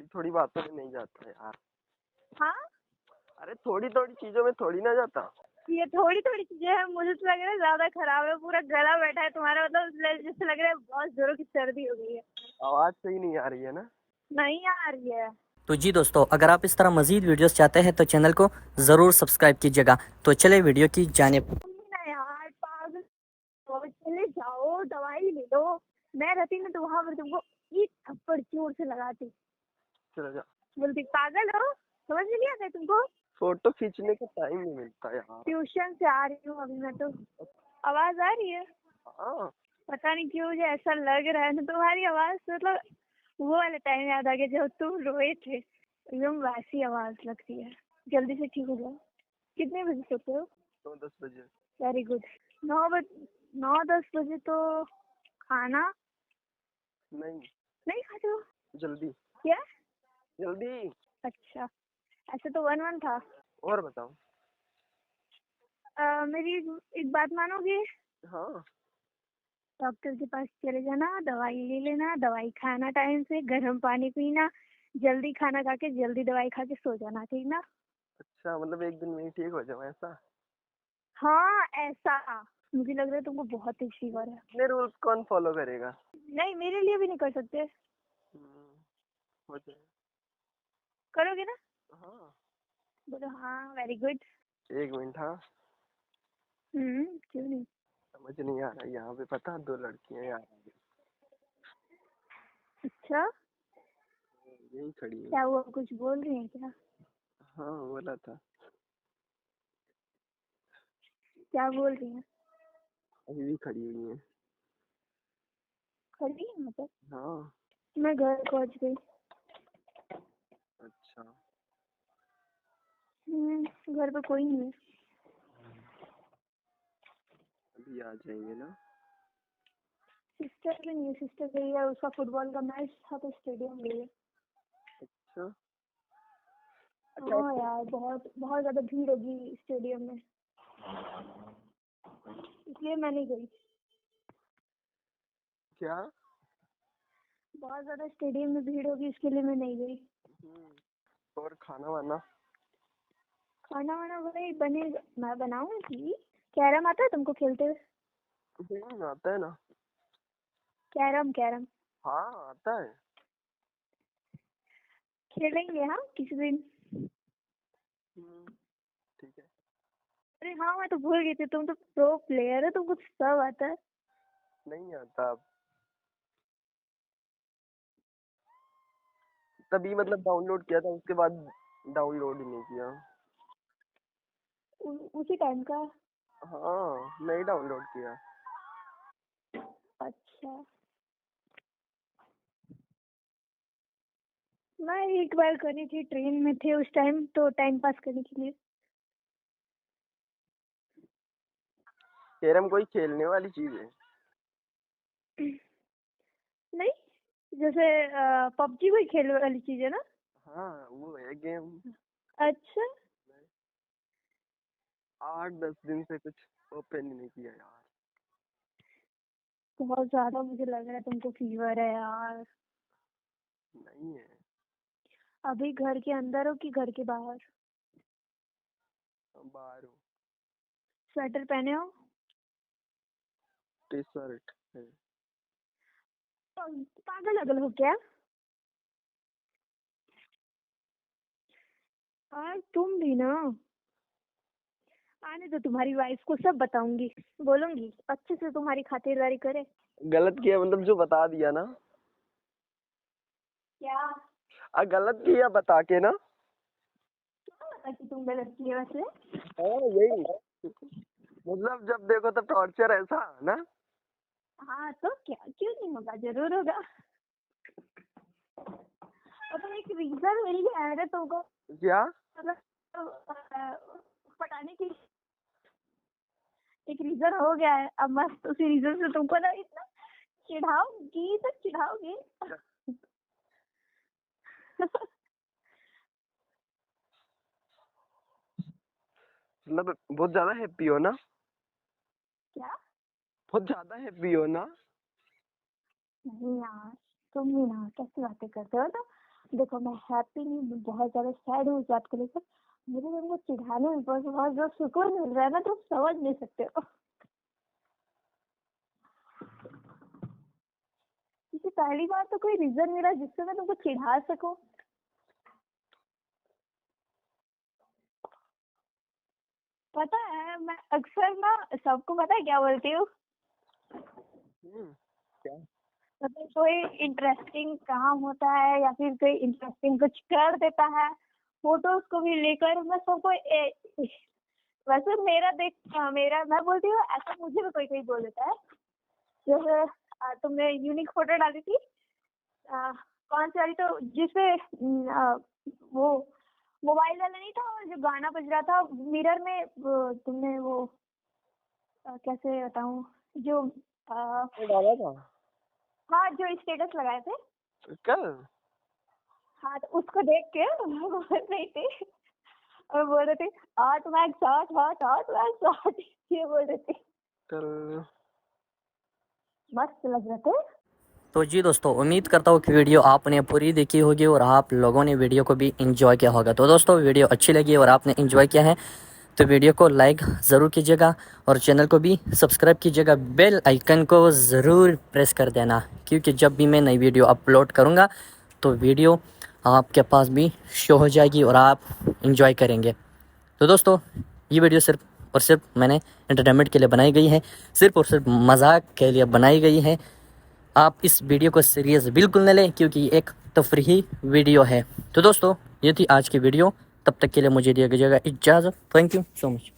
थोड़ी थोड़ी बातों में नहीं जाता यार। हाँ, अरे थोड़ी थोड़ी चीजों में थोड़ी ना जाता। ये थोड़ी थोड़ी चीजें हैं, मुझे तो लग रहा है ज्यादा खराब है, पूरा गला बैठा है तुम्हारा, मतलब जैसे लग रहा है बहुत जोरों की सर्दी हो गई है। आवाज सही नहीं आ रही है ना? नहीं आ रही है। तो जी दोस्तों, अगर आप इस तरह मजीद वीडियोस चाहते हैं तो चैनल को ज़रूर सब्सक्राइब कीजिएगा। तो चले वीडियो की जानिब। ना यार पागल, तो चले जाओ दवाई ले लो। मैं रहती ना तो वहां पर तुमको एक थप्पड़ जोर से लगाती। चलो जा। बोलती पागल हो, समझ में नहीं आता है तुमको। फोटो खींचने का टाइम नहीं मिलता यार। ट्यूशन से आ रही हूँ अभी मैं तो। आवाज आ रही है? हाँ। पता नहीं क्यों मुझे ऐसा लग रहा है ना, तुम्हारी आवाज मतलब वो वाला टाइम याद आ गया जब तुम रोए थे, एकदम वैसी आवाज लगती है। जल्दी से ठीक हो जाओ। कितने बजे सोते हो? 9-10 बजे। Very good. 9-10 बजे तो खाना नहीं। नहीं खाते हो जल्दी। क्या? जल्दी। अच्छा, ऐसे तो 1-1 था। और बताओ। मेरी एक बात मानोगे? हाँ। डॉक्टर के पास चले जाना, दवाई ले लेना, दवाई खाना टाइम से, गर्म पानी पीना, जल्दी खाना खा के जल्दी दवाई खा के सो जाना, ठीक ना? अच्छा, मतलब एक दिन में ही ठीक हो जाऊँ ऐसा? हाँ ऐसा। मुझे लग रहा है तुमको बहुत तेज फीवर है। इतने रूल्स कौन फॉलो करेगा? नहीं मेरे लिए भी नहीं कर सकते। हो जाए। करोगे ना? हाँ। बोलो हाँ, वेरी गुड। 1 मिनट। हाँ। क्यों नहीं? समझ नहीं आ रहा, यहाँ पे पता 2 लड़कियां यार अच्छा, यही खड़ी है। क्या हुआ, कुछ बोल रही है क्या? हाँ बोला था। क्या बोल रही है? अभी भी खड़ी हुई है। खड़ी है मतलब? हाँ। मैं घर पहुंच गई। अच्छा। घर पे कोई नहीं है। अभी आ जाएंगे ना? सिस्टर भी नहीं है, सिस्टर गई है, उसका फुटबॉल का मैच था तो स्टेडियम गई है। अच्छा। हाँ यार, बहुत बहुत ज्यादा भीड़ होगी स्टेडियम में, इसलिए मैं नहीं गई। क्या? बहुत ज्यादा स्टेडियम में भीड़ होगी इसके लिए मैं नहीं गई। और खाना वाना? खाना वाना वही बने, मैं बनाऊंगी। कैरम आता है तुमको खेलते हुए? आता है ना। कैरम कैरम हाँ आता है। खेलेंगे हाँ किसी दिन। ठीक है। अरे हाँ, मैं तो भूल गई थी, तुम तो प्रो प्लेयर है, तुमको सब आता है। नहीं आता अब। तभी मतलब डाउनलोड किया था, उसके बाद डाउनलोड ही नहीं किया। उसी टाइम का? हाँ नहीं डाउनलोड किया। अच्छा, मैं एक बार करी थी, ट्रेन में थे उस टाइम तो टाइम पास करने के लिए। कैरम कोई खेलने वाली चीज है? नहीं, जैसे पबजी कोई खेलने वाली चीज है ना? हाँ वो है गेम। अच्छा, 8-10 दिन से कुछ ओपन ही नहीं किया यार। बहुत ज्यादा मुझे लग रहा है तुमको फीवर है यार। नहीं है। अभी घर के अंदर हो कि घर के बाहर? बाहर हूँ। स्वेटर पहने हो? टी शर्ट है। पागल अगल हो क्या? और तुम भी ना, आने दो, तुम्हारी वाइफ को सब बताऊंगी, बोलूंगी अच्छे से तुम्हारी खातिरदारी करे। गलत किया मतलब जो बता दिया ना। क्या? गलत किया बता के ना। पता कि तुम गलत किए वैसे। हाँ यही। मतलब जब देखो तब टॉर्चर ऐसा ना। हाँ तो क्या, क्यों नहीं होगा, जरूर होगा। और तो एक रीजन मिल गया है तुमको, क्या? मतलब पटाने की एक रीजन हो गया है, अब मस्त उसी रीजन से तुमको ना इतना चिढ़ाऊंगी तो चिढ़ाऊंगी। मतलब बहुत ज्यादा हैप्पी हो ना? क्या? बहुत ज्यादा हैप्पी हो ना? नहीं यार, तुम भी ना कैसी बातें करते हो तो। देखो मैं हैप्पी नहीं, मैं बहुत ज़्यादा सैड हूँ इस बात को लेकर। मुझे तुमको चिढ़ाने में बस बहुत जो सुकून मिल रहा है ना, तुम समझ नहीं सकते हो। क्योंकि पहली बार तो कोई रीजन मिला जिससे मैं तुमको चिढ़ा सकूं। पता है मैं अक्सर ना सबको पता है क्या बोलती हूँ, क्या? मतलब कोई इंटरेस्टिंग काम होता है या फिर कोई इंटरेस्टिंग कुछ कर देता है, फोटोज को भी लेकर मैं सबको वैसे मेरा मैं बोलती हूँ, ऐसा मुझे भी कोई कोई बोल देता है। जैसे तुमने यूनिक फोटो डाली थी, कौन सी वाली, तो जिसपे वो मोबाइल वाला नहीं था और जो गाना बज रहा था मिरर में, तुमने वो कैसे बताऊं, जो ये डाला था हाँ जो स्टेटस लगाए थे। कल। हाँ तो उसको देख के वो बोल रही थी, और बोल रहे थे art max art hot art max art, ये बोल रहे थे। कल मस्त लग रहे थे। तो जी दोस्तों, उम्मीद करता हूँ कि वीडियो आपने पूरी देखी होगी और आप लोगों ने वीडियो को भी एंजॉय किया होगा। तो दोस्तों, वीडियो अच्छी लगी और आपने एंजॉय किया है तो वीडियो को लाइक ज़रूर कीजिएगा और चैनल को भी सब्सक्राइब कीजिएगा। बेल आइकन को ज़रूर प्रेस कर देना, क्योंकि जब भी मैं नई वीडियो अपलोड करूँगा तो वीडियो आपके पास भी शो हो जाएगी और आप एंजॉय करेंगे। तो दोस्तों, ये वीडियो सिर्फ और सिर्फ मैंने एंटरटेनमेंट के लिए बनाई गई है, सिर्फ और सिर्फ मजाक के लिए बनाई गई है। आप इस वीडियो को सीरियस बिल्कुल न लें, क्योंकि एक तफरीही वीडियो है। तो दोस्तों, ये थी आज की वीडियो। तब तक के लिए मुझे दिया जाएगा इजाज़त। Thank you so much.